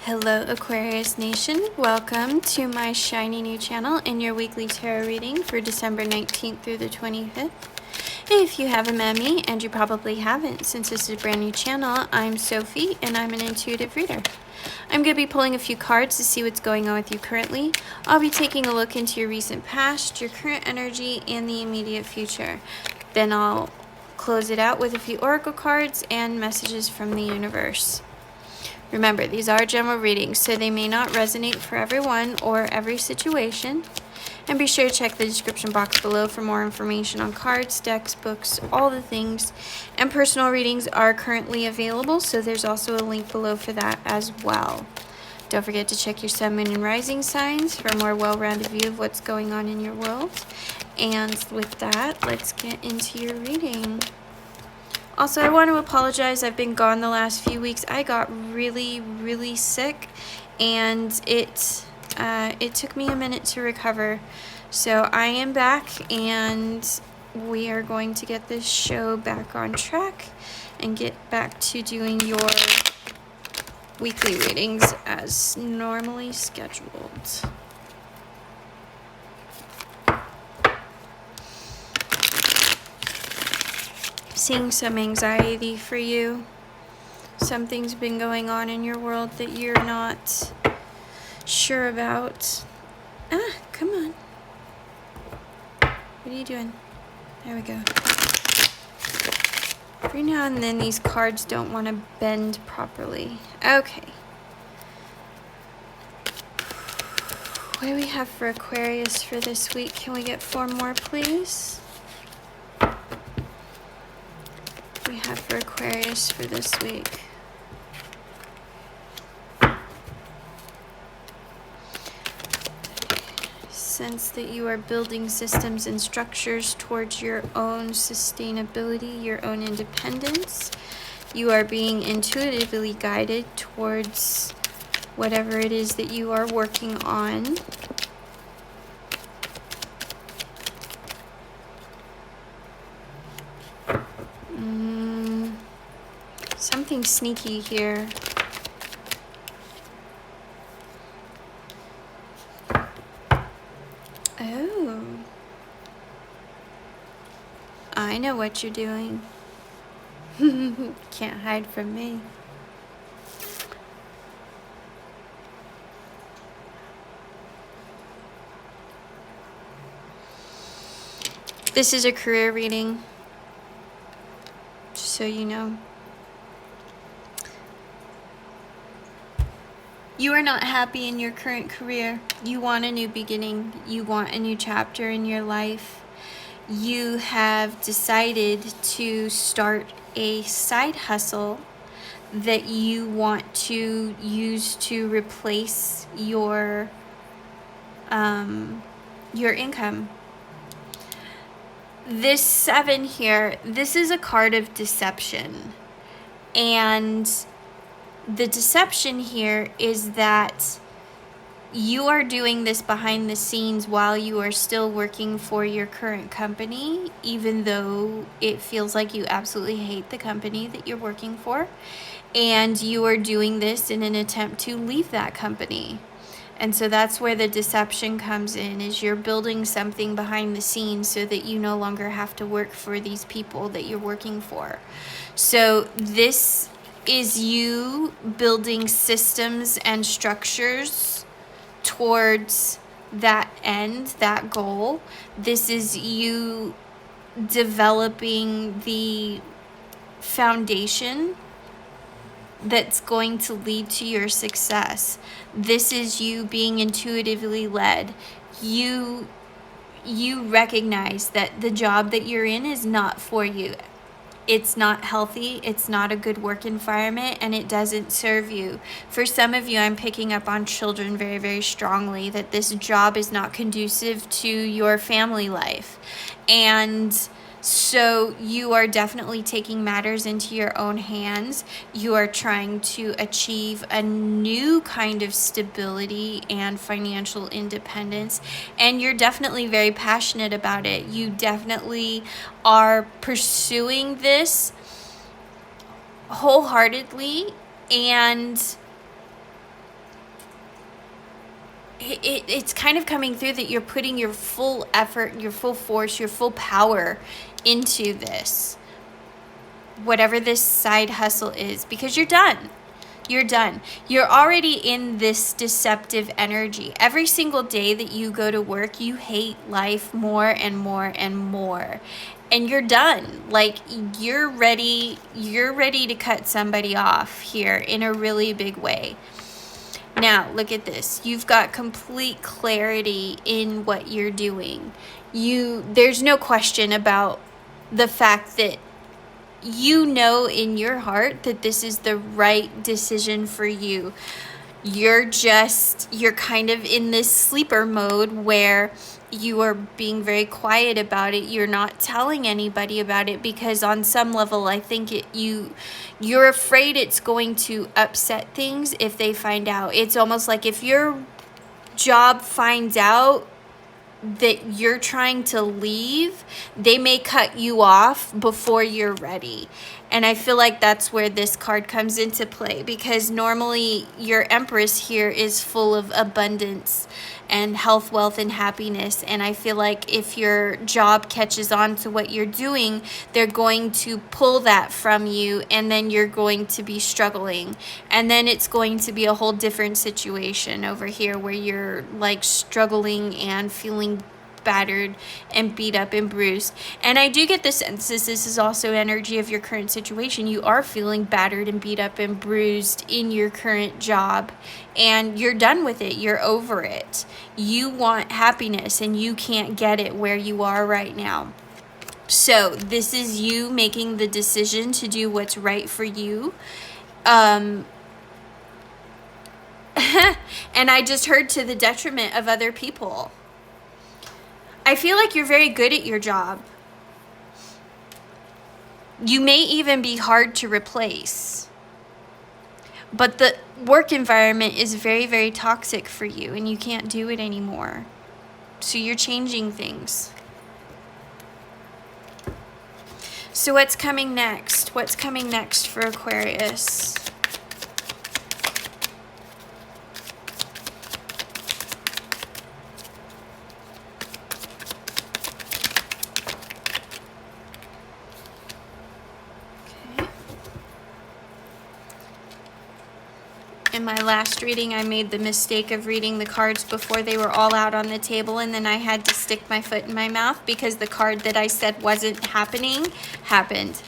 Hello Aquarius Nation, welcome to my shiny new channel and your weekly tarot reading for December 19th through the 25th. If you haven't met me, and you probably haven't since this is a brand new channel, I'm Sophie and I'm an intuitive reader. I'm going to be pulling a few cards to see what's going on with you currently. I'll be taking a look into your recent past, your current energy, and the immediate future. Then I'll close it out with a few oracle cards and messages from the universe. Remember, these are general readings, so they may not resonate for everyone or every situation. And be sure to check the description box below for more information on cards, decks, books, all the things. And personal readings are currently available, so there's also a link below for that as well. Don't forget to check your sun, moon, and rising signs for a more well-rounded view of what's going on in your world. And with that, let's get into your reading. Also, I want to apologize. I've been gone the last few weeks. I got really sick, and it took me a minute to recover. So I am back, and we are going to get this show back on track and get back to doing your weekly readings as normally scheduled. Seeing some anxiety for you. Something's been going on in your world that you're not sure about. Come on. What are you doing? There we go. Every now and then these cards don't want to bend properly. Okay. What do we have for Aquarius for this week? Can we get 4 more, please? We have for Aquarius for this week. Sense that you are building systems and structures towards your own sustainability, your own independence. You are being intuitively guided towards whatever it is that you are working on. Something sneaky here. Oh. I know what you're doing. Can't hide from me. This is a career reading, just so you know. You are not happy in your current career. You want a new beginning. You want a new chapter in your life. You have decided to start a side hustle that you want to use to replace your income. This 7 here, this is a card of deception. And the deception here is that you are doing this behind the scenes while you are still working for your current company, even though it feels like you absolutely hate the company that you're working for. And you are doing this in an attempt to leave that company. And so that's where the deception comes in, is you're building something behind the scenes so that you no longer have to work for these people that you're working for. So this is you building systems and structures towards that end, that goal. This is you developing the foundation that's going to lead to your success. This is you being intuitively led. You recognize that the job that you're in is not for you. It's not healthy, it's not a good work environment, and it doesn't serve you. For some of you, I'm picking up on children very strongly, that this job is not conducive to your family life. And so you are definitely taking matters into your own hands. You are trying to achieve a new kind of stability and financial independence. And you're definitely very passionate about it. You definitely are pursuing this wholeheartedly, and it's kind of coming through that you're putting your full effort, your full force, your full power into this, whatever this side hustle is, because you're done. You're done. You're already in this deceptive energy. Every single day that you go to work, you hate life more and more and more. And you're done. Like, you're ready to cut somebody off here in a really big way. Now, look at this. You've got complete clarity in what you're doing. There's no question about the fact that you know in your heart that this is the right decision for you. You're kind of in this sleeper mode where you are being very quiet about it. You're not telling anybody about it because on some level, I think you're afraid it's going to upset things if they find out. It's almost like if your job finds out that you're trying to leave, they may cut you off before you're ready. And I feel like that's where this card comes into play, because normally your Empress here is full of abundance and health, wealth, and happiness. And I feel like if your job catches on to what you're doing, they're going to pull that from you, and then you're going to be struggling. And then it's going to be a whole different situation over here where you're like struggling and feeling battered and beat up and bruised. And I do get the sense this is also energy of your current situation. You are feeling battered and beat up and bruised in your current job, and you're done with it. You're over it. You want happiness and you can't get it where you are right now. So this is you making the decision to do what's right for you. And I just heard to the detriment of other people. I feel like you're very good at your job. You may even be hard to replace. But the work environment is very, very toxic for you, and you can't do it anymore. So you're changing things. So what's coming next? What's coming next for Aquarius? In my last reading, I made the mistake of reading the cards before they were all out on the table, and then I had to stick my foot in my mouth because the card that I said wasn't happening happened.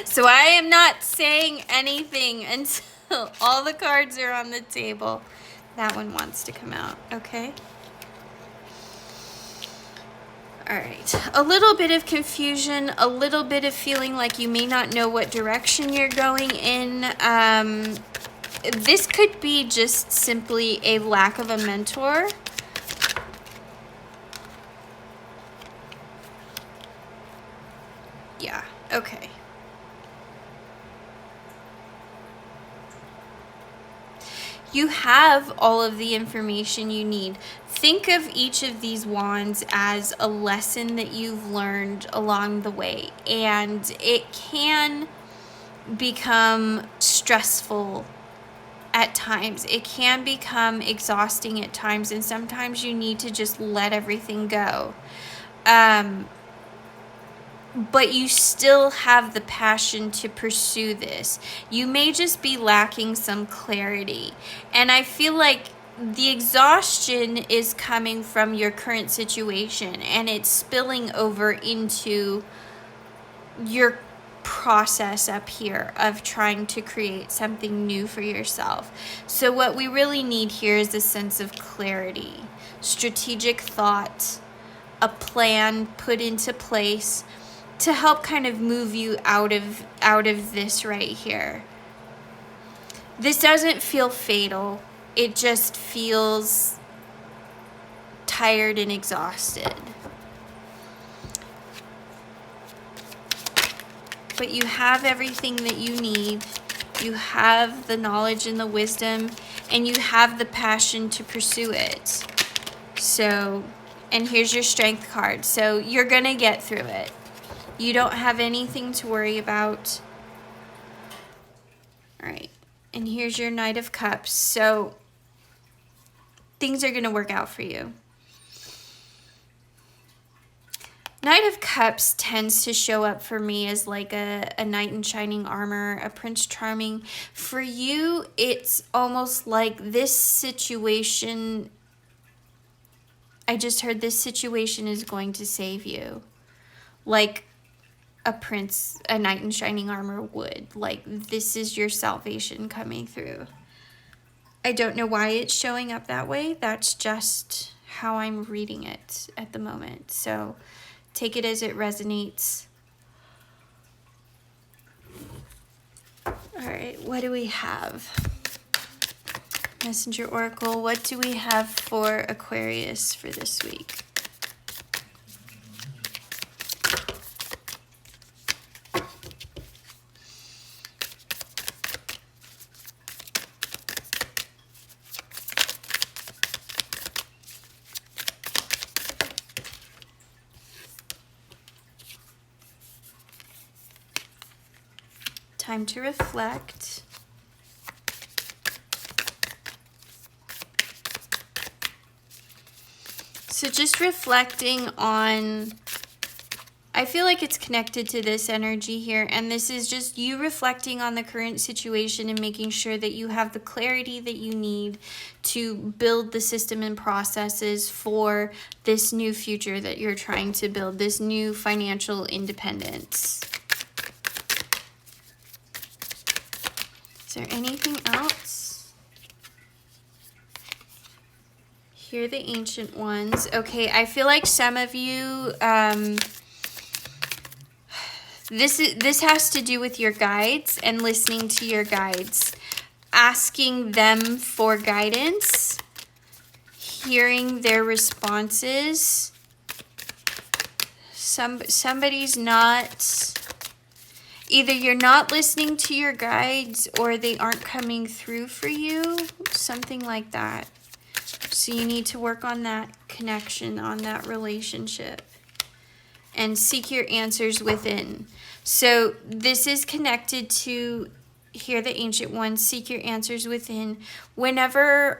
So I am not saying anything until all the cards are on the table. That one wants to come out, okay? All right, a little bit of confusion, a little bit of feeling like you may not know what direction you're going in. This could be just simply a lack of a mentor. Yeah, okay. You have all of the information you need. Think of each of these wands as a lesson that you've learned along the way, and it can become stressful at times. It can become exhausting at times, and sometimes you need to just let everything go. But you still have the passion to pursue this. You may just be lacking some clarity. And I feel like the exhaustion is coming from your current situation, and it's spilling over into your process up here of trying to create something new for yourself. So what we really need here is a sense of clarity, strategic thought, a plan put into place to help kind of move you out of this right here. This doesn't feel fatal. It just feels tired and exhausted. But you have everything that you need. You have the knowledge and the wisdom, and you have the passion to pursue it. So, and here's your strength card. So you're gonna get through it. You don't have anything to worry about. All right, and here's your Knight of Cups. So things are going to work out for you. Knight of Cups tends to show up for me as like a knight in shining armor, a Prince Charming. For you, it's almost like this situation, I just heard this situation is going to save you. Like a prince, a knight in shining armor would. Like this is your salvation coming through. I don't know why it's showing up that way. That's just how I'm reading it at the moment. So take it as it resonates. All right, what do we have? Messenger Oracle, what do we have for Aquarius for this week? Time to reflect. So just reflecting on, I feel like it's connected to this energy here, and this is just you reflecting on the current situation and making sure that you have the clarity that you need to build the system and processes for this new future that you're trying to build, this new financial independence. Is there anything else? Hear the Ancient Ones. Okay, I feel like some of you, this has to do with your guides and listening to your guides, asking them for guidance, hearing their responses. Somebody's not, either you're not listening to your guides or they aren't coming through for you, something like that. So you need to work on that connection, on that relationship, and seek your answers within. So this is connected to hear the Ancient Ones, seek your answers within. Whenever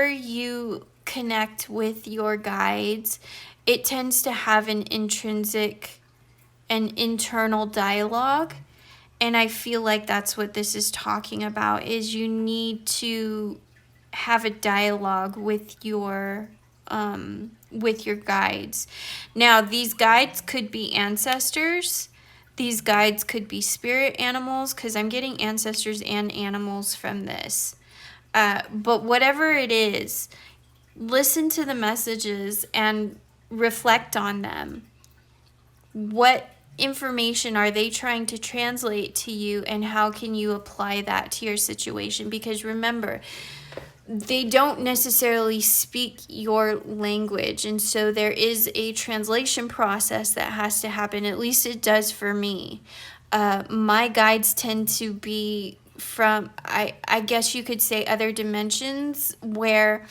you connect with your guides, it tends to have an intrinsic and internal dialogue. And I feel like that's what this is talking about, is you need to have a dialogue with your guides. Now, these guides could be ancestors. These guides could be spirit animals, because I'm getting ancestors and animals from this. But whatever it is, listen to the messages and reflect on them. What information are they trying to translate to you, and how can you apply that to your situation? Because remember, they don't necessarily speak your language, and so there is a translation process that has to happen. At least it does for me. My guides tend to be from, I guess you could say, other dimensions, where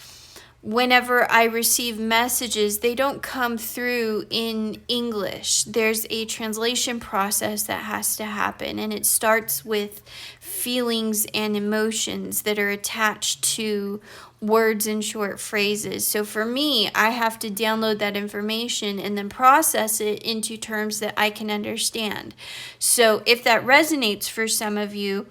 whenever I receive messages, they don't come through in English. There's a translation process that has to happen, and it starts with feelings and emotions that are attached to words and short phrases. So for me, I have to download that information and then process it into terms that I can understand. So if that resonates for some of you,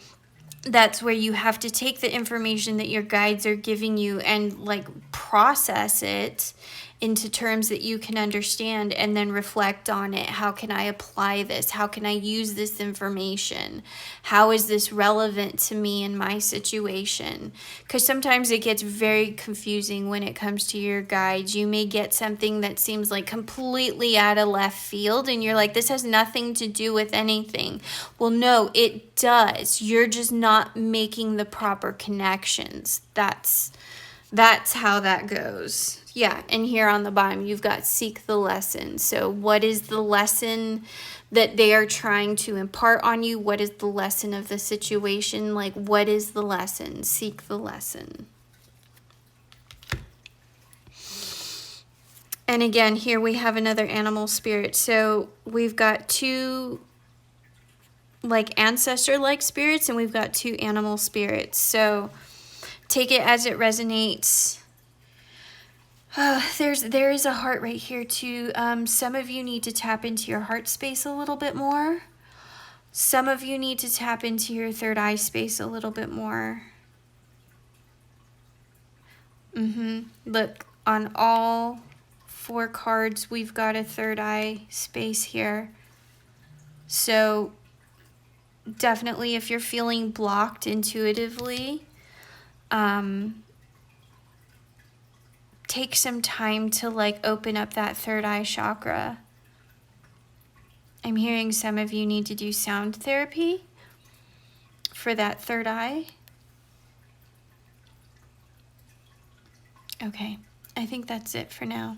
that's where you have to take the information that your guides are giving you and like process it into terms that you can understand, and then reflect on it. How can I apply this? How can I use this information? How is this relevant to me in my situation? Because sometimes it gets very confusing when it comes to your guides. You may get something that seems like completely out of left field, and you're like, this has nothing to do with anything. Well, no, it does. You're just not making the proper connections. That's how that goes. Yeah, and here on the bottom, you've got seek the lesson. So what is the lesson that they are trying to impart on you? What is the lesson of the situation? Like, what is the lesson? Seek the lesson. And again, here we have another animal spirit. So we've got two like ancestor-like spirits, and we've got two animal spirits. So Take it as it resonates. There is a heart right here too. Some of you need to tap into your heart space a little bit more. Some of you need to tap into your third eye space a little bit more. Look, on all 4 cards, we've got a third eye space here. So definitely if you're feeling blocked intuitively, take some time to like open up that third eye chakra. I'm hearing some of you need to do sound therapy for that third eye. Okay, I think that's it for now.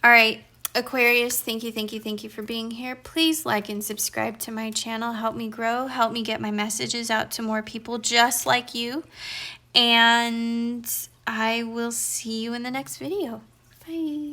All right, Aquarius, thank you for being here. Please like and subscribe to my channel. Help me grow. Help me get my messages out to more people just like you. And I will see you in the next video. Bye.